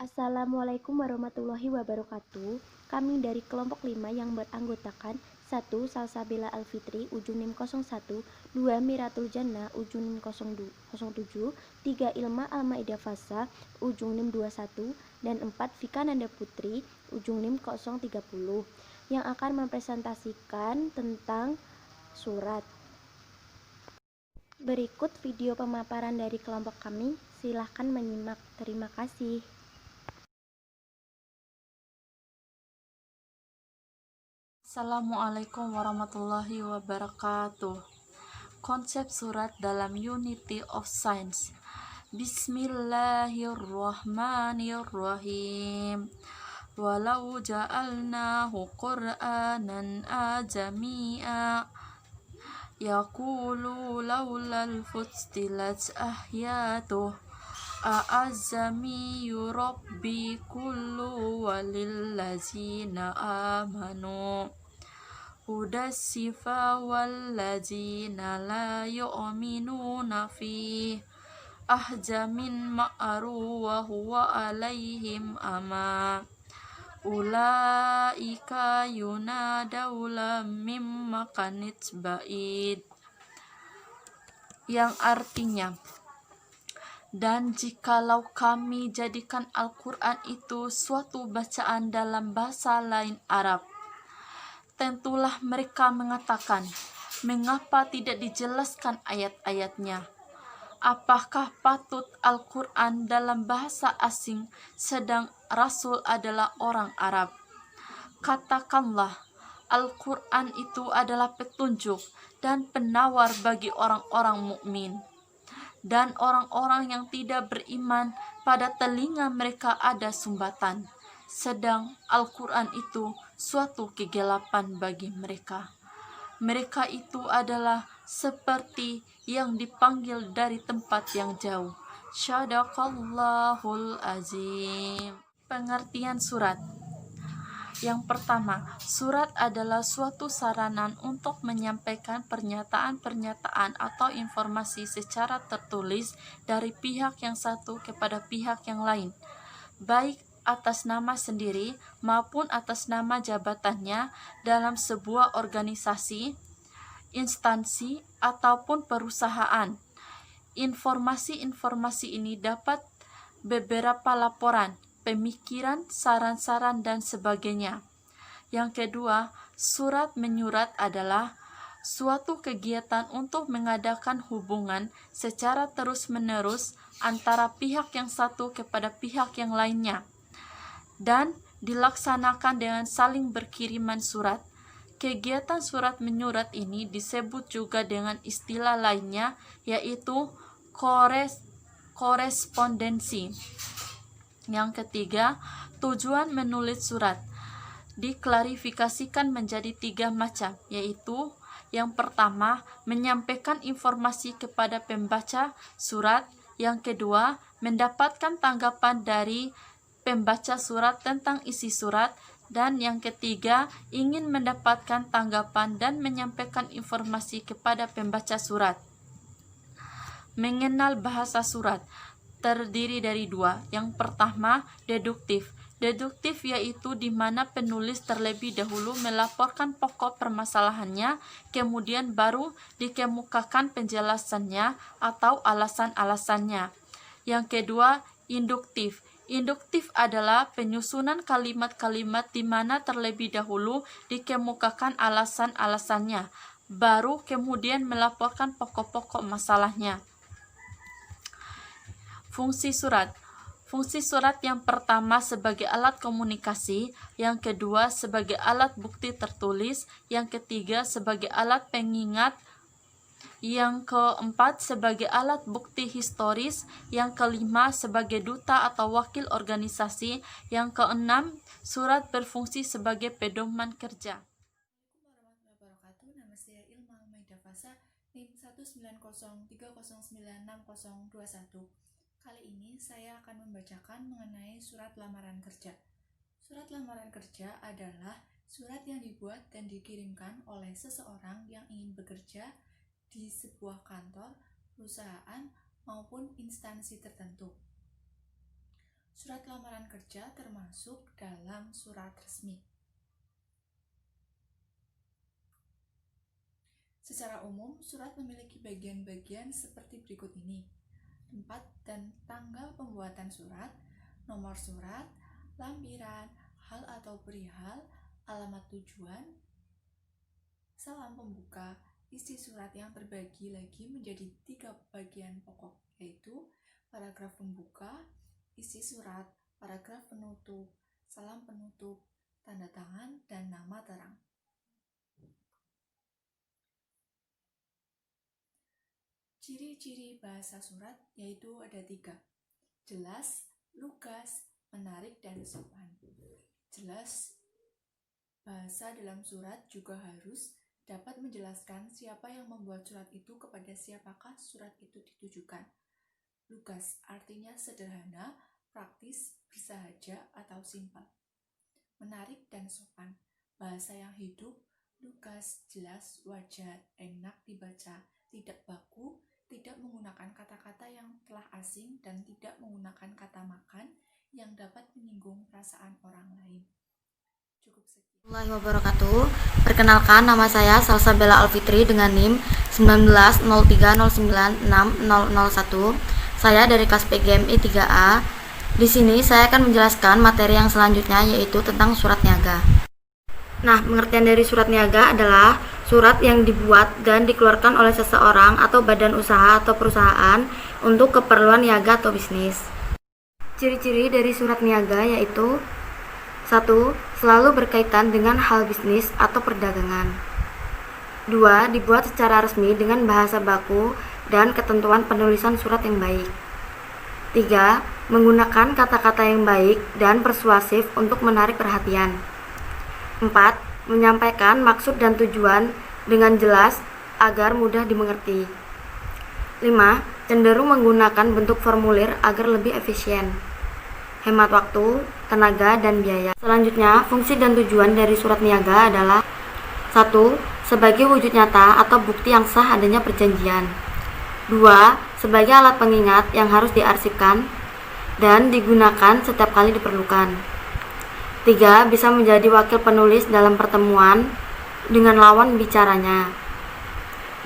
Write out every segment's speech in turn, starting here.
Assalamualaikum warahmatullahi wabarakatuh. Kami dari kelompok 5 yang beranggotakan 1. Salsabila Alfitri, ujung NIM 01, 2. Miratul Jannah, ujung NIM 07, 3. Ilma Almaida Fasa, ujung NIM 21, dan 4. Vika Nanda Putri, ujung NIM 030, yang akan mempresentasikan tentang surat. Berikut video pemaparan dari kelompok kami, silahkan menyimak. Terima kasih. Assalamualaikum warahmatullahi wabarakatuh. Konsep surat dalam Unity of Science. Bismillahirrahmanirrahim. Walau ja'alnahu Qur'anan ajami'a yaqulu laulal fustilat ahyatuh a'azzami rabbi kullu walillazina amanu hudasifa wallazina la yu'minuna fi ahjamin ma'aru wa huwa alaihim ama ulaika yunadawla mimma kanit ba'id, yang artinya, dan jikalau kami jadikan Al-Quran itu suatu bacaan dalam bahasa lain Arab, tentulah mereka mengatakan, mengapa tidak dijelaskan ayat-ayatnya? Apakah patut Al-Quran dalam bahasa asing sedang Rasul adalah orang Arab? Katakanlah, Al-Quran itu adalah petunjuk dan penawar bagi orang-orang mukmin. Dan orang-orang yang tidak beriman, pada telinga mereka ada sumbatan, sedang Al-Quran itu suatu kegelapan bagi mereka. Mereka itu adalah seperti yang dipanggil dari tempat yang jauh. Syadaqallahul azim. Pengertian surat. Yang pertama, surat adalah suatu saranan untuk menyampaikan pernyataan-pernyataan atau informasi secara tertulis dari pihak yang satu kepada pihak yang lain, baik atas nama sendiri maupun atas nama jabatannya dalam sebuah organisasi, instansi, ataupun perusahaan. Informasi-informasi ini dapat beberapa laporan, pemikiran, saran-saran, dan sebagainya. Yang kedua, surat menyurat adalah suatu kegiatan untuk mengadakan hubungan secara terus-menerus antara pihak yang satu kepada pihak yang lainnya, dan dilaksanakan dengan saling berkiriman surat. Kegiatan surat menyurat ini disebut juga dengan istilah lainnya, yaitu korespondensi. Yang ketiga, tujuan menulis surat diklarifikasikan menjadi 3 macam, yaitu yang pertama, menyampaikan informasi kepada pembaca surat. Yang kedua, mendapatkan tanggapan dari pembaca surat tentang isi surat. Dan yang ketiga, ingin mendapatkan tanggapan dan menyampaikan informasi kepada pembaca surat. Mengenal bahasa surat terdiri dari 2. Yang pertama, deduktif. Deduktif yaitu di mana penulis terlebih dahulu melaporkan pokok permasalahannya, kemudian baru dikemukakan penjelasannya atau alasan-alasannya. Yang kedua, induktif. Induktif adalah penyusunan kalimat-kalimat di mana terlebih dahulu dikemukakan alasan-alasannya, baru kemudian melaporkan pokok-pokok masalahnya. Fungsi surat. Fungsi surat yang pertama sebagai alat komunikasi, yang kedua sebagai alat bukti tertulis, yang ketiga sebagai alat pengingat, yang keempat sebagai alat bukti historis, yang kelima sebagai duta atau wakil organisasi, yang keenam surat berfungsi sebagai pedoman kerja. Assalamualaikum warahmatullahi wabarakatuh. Nama saya Ilma Almaida Fasa, NIM 190309021. Kali ini saya akan membacakan mengenai surat lamaran kerja. Surat lamaran kerja adalah surat yang dibuat dan dikirimkan oleh seseorang yang ingin bekerja di sebuah kantor, perusahaan, maupun instansi tertentu. Surat lamaran kerja termasuk dalam surat resmi. Secara umum, surat memiliki bagian-bagian seperti berikut ini: tempat dan tanggal pembuatan surat, nomor surat, lampiran, hal atau perihal, alamat tujuan, salam pembuka. Isi surat yang terbagi lagi menjadi 3 bagian pokok, yaitu paragraf pembuka, isi surat, paragraf penutup, salam penutup, tanda tangan, dan nama terang. Ciri-ciri bahasa surat yaitu ada 3: jelas, lugas, menarik, dan sopan. Jelas, bahasa dalam surat juga harus dapat menjelaskan siapa yang membuat surat itu kepada siapakah surat itu ditujukan. Lugas artinya sederhana, praktis, bersahaja, atau simpel. Menarik dan sopan, bahasa yang hidup, lugas, jelas, wajar, enak dibaca, tidak baku, tidak menggunakan kata-kata yang telah asing, dan tidak menggunakan kata makan yang dapat menyinggung perasaan orang lain. Cukup sekian. Warahmatullahi wabarakatuh. Perkenalkan, nama saya Salsabila Alfitri dengan NIM 1903096001. Saya dari kelas PGMI 3A. Di sini saya akan menjelaskan materi yang selanjutnya, yaitu tentang surat niaga. Nah, pengertian dari surat niaga adalah surat yang dibuat dan dikeluarkan oleh seseorang atau badan usaha atau perusahaan untuk keperluan niaga atau bisnis. Ciri-ciri dari surat niaga yaitu: 1. Selalu berkaitan dengan hal bisnis atau perdagangan. 2. Dibuat secara resmi dengan bahasa baku dan ketentuan penulisan surat yang baik. 3. Menggunakan kata-kata yang baik dan persuasif untuk menarik perhatian. 4. Menyampaikan maksud dan tujuan dengan jelas agar mudah dimengerti. 5. Cenderung menggunakan bentuk formulir agar lebih efisien, hemat waktu, tenaga, dan biaya. Selanjutnya, fungsi dan tujuan dari surat niaga adalah: 1. Sebagai wujud nyata atau bukti yang sah adanya perjanjian. 2. Sebagai alat pengingat yang harus diarsipkan dan digunakan setiap kali diperlukan. 3. Bisa menjadi wakil penulis dalam pertemuan dengan lawan bicaranya.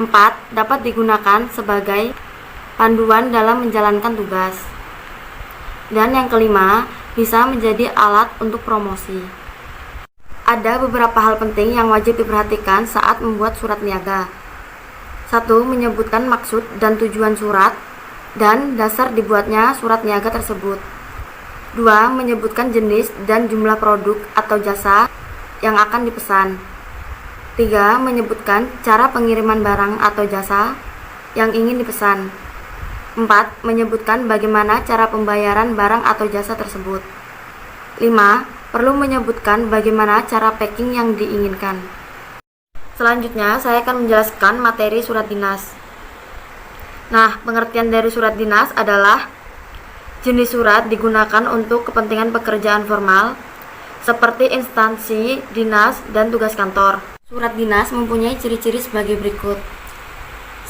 4. Dapat digunakan sebagai panduan dalam menjalankan tugas. Dan yang kelima, bisa menjadi alat untuk promosi. Ada beberapa hal penting yang wajib diperhatikan saat membuat surat niaga. 1. Menyebutkan maksud dan tujuan surat dan dasar dibuatnya surat niaga tersebut. 2. Menyebutkan jenis dan jumlah produk atau jasa yang akan dipesan. 3. Menyebutkan cara pengiriman barang atau jasa yang ingin dipesan. 4. Menyebutkan bagaimana cara pembayaran barang atau jasa tersebut. 5. Perlu menyebutkan bagaimana cara packing yang diinginkan. Selanjutnya, saya akan menjelaskan materi surat dinas. Nah, pengertian dari surat dinas adalah jenis surat digunakan untuk kepentingan pekerjaan formal, seperti instansi, dinas, dan tugas kantor. Surat dinas mempunyai ciri-ciri sebagai berikut.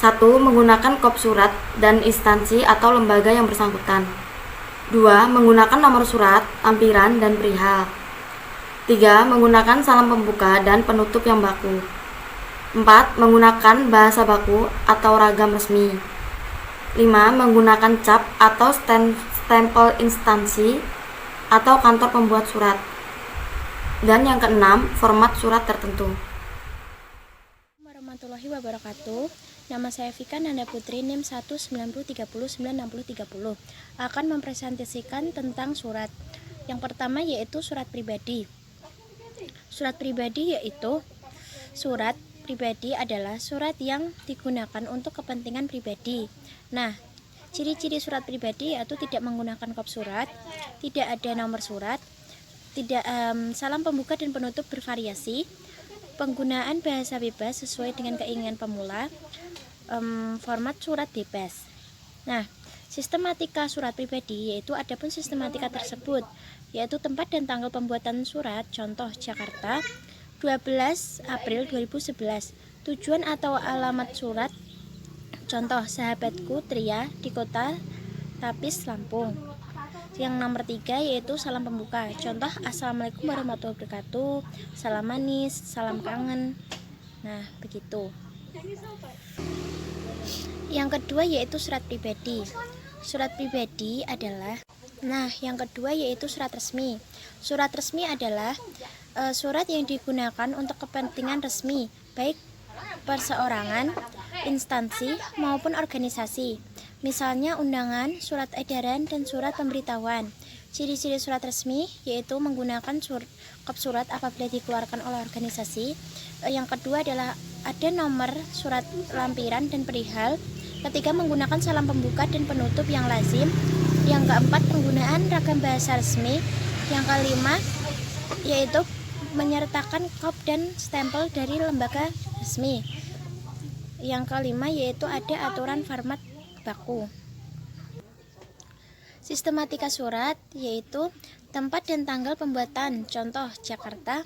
1. Menggunakan kop surat dan instansi atau lembaga yang bersangkutan. 2. Menggunakan nomor surat, lampiran, dan perihal. 3. Menggunakan salam pembuka dan penutup yang baku. 4. Menggunakan bahasa baku atau ragam resmi. 5. Menggunakan cap atau stempel instansi atau kantor pembuat surat. Dan yang keenam, format surat tertentu. Warahmatullahi wabarakatuh. Nama saya Vika Nanda Putri, NIM 190309030, akan mempresentasikan tentang surat. Yang pertama yaitu surat pribadi. Surat pribadi yaitu surat pribadi adalah surat yang digunakan untuk kepentingan pribadi. Nah, ciri-ciri surat pribadi yaitu tidak menggunakan kop surat, tidak ada nomor surat, tidak salam pembuka dan penutup bervariasi, penggunaan bahasa bebas sesuai dengan keinginan pemula, format surat bebas. Nah, sistematika surat pribadi yaitu adapun sistematika tersebut yaitu tempat dan tanggal pembuatan surat, contoh Jakarta 12 April 2011. Tujuan atau alamat surat, contoh sahabatku Tria di kota Tapis, Lampung. Yang nomor 3 yaitu salam pembuka. Contoh, Assalamualaikum warahmatullahi wabarakatuh, salam manis, salam kangen. Nah, begitu. Yang kedua yaitu surat pribadi. Surat pribadi adalah yang kedua yaitu surat resmi. Surat resmi adalah surat yang digunakan untuk kepentingan resmi, baik perseorangan, instansi, maupun organisasi. Misalnya undangan, surat edaran, dan surat pemberitahuan. Ciri-ciri surat resmi yaitu menggunakan kop surat apabila dikeluarkan oleh organisasi. Yang kedua adalah ada nomor surat lampiran dan perihal. Ketiga, menggunakan salam pembuka dan penutup yang lazim. Yang keempat, penggunaan ragam bahasa resmi. Yang kelima, yaitu menyertakan kop dan stempel dari lembaga resmi. Yang kelima, yaitu ada aturan format baku. Sistematika surat yaitu tempat dan tanggal pembuatan. Contoh, Jakarta